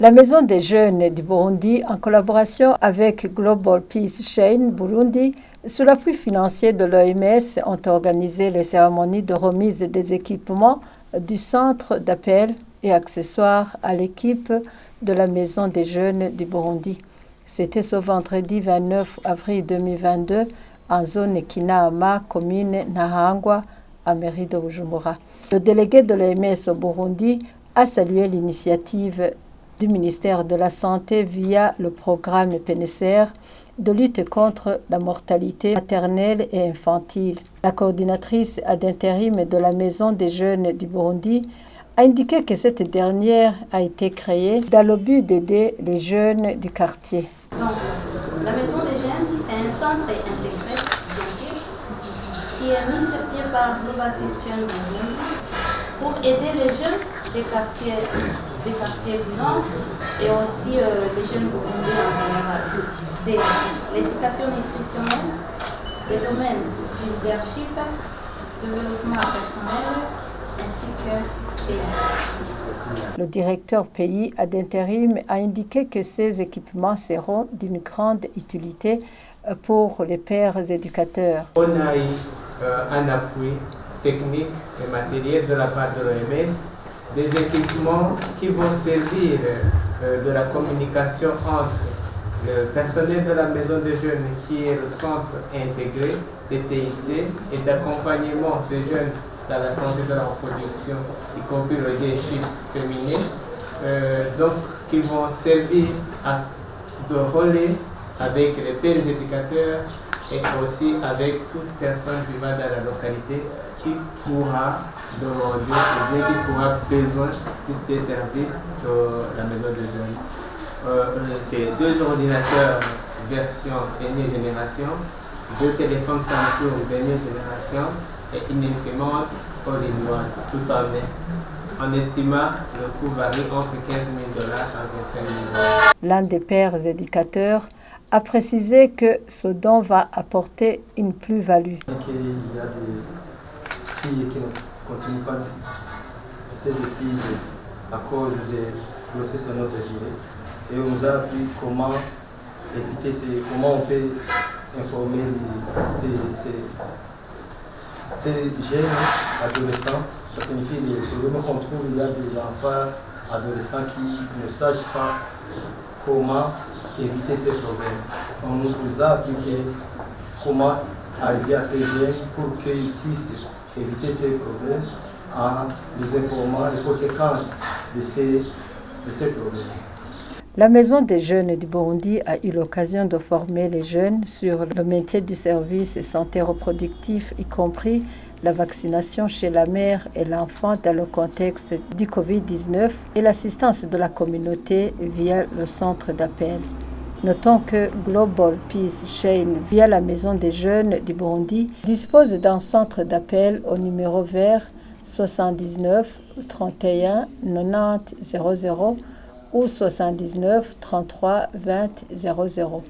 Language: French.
La Maison des jeunes du Burundi, en collaboration avec Global Peace Chain Burundi, sous l'appui financier de l'OMS, ont organisé les cérémonies de remise des équipements du centre d'appel et accessoires à l'équipe de la Maison des jeunes du Burundi. C'était ce vendredi 29 avril 2022 en zone Kinama, commune Nahangwa, à mairie de Bujumbura. Le délégué de l'OMS au Burundi a salué l'initiative du ministère de la Santé via le programme PNCR de lutte contre la mortalité maternelle et infantile. La coordinatrice ad intérim de la Maison des jeunes du Burundi a indiqué que cette dernière a été créée dans le but d'aider les jeunes du quartier. Donc, la Maison des jeunes, c'est un centre intégré qui est mis sur pied par Global Peace Chain Burundi pour aider les jeunes des quartiers du Nord et aussi les jeunes burundais en général. L'éducation nutritionnelle, le domaine du leadership, développement personnel ainsi que le directeur pays ad intérim a indiqué que ces équipements seront d'une grande utilité pour les pères éducateurs. On a eu un appui technique et matériel de la part de l'OMS, des équipements qui vont servir de la communication entre le personnel de la Maison des jeunes, qui est le centre intégré des TIC et d'accompagnement des jeunes dans la santé de la reproduction, y compris le leadership féminin, donc qui vont servir de relais avec les pères éducateurs et aussi avec toute personne vivant dans la localité qui pourra demander ou bien qui pourra besoin des services de la Maison des jeunes. C'est 2 ordinateurs version dernière génération, 2 téléphones Samsung dernière génération et une imprimante all-in-one tout en main. On estima le coût varie entre $15 000 à $25 000. L'un des pères éducateurs a précisé que ce don va apporter une plus-value. Il y a des filles qui ne continuent pas ces études à cause des grossesses non désirées. Et on nous a appris comment éviter comment on peut informer ces jeunes adolescents. Ça signifie les problèmes qu'on trouve. Il y a des enfants adolescents qui ne sachent pas comment éviter ces problèmes. On nous a appris comment arriver à ces jeunes pour qu'ils puissent éviter ces problèmes en les informant des conséquences de ces problèmes. La Maison des jeunes du Burundi a eu l'occasion de former les jeunes sur le métier du service santé reproductif, y compris la vaccination chez la mère et l'enfant dans le contexte du Covid-19 et l'assistance de la communauté via le centre d'appel. Notons que Global Peace Chain, via la Maison des jeunes du Burundi, dispose d'un centre d'appel au numéro vert 79 31 90 00 ou 79 33 20 00.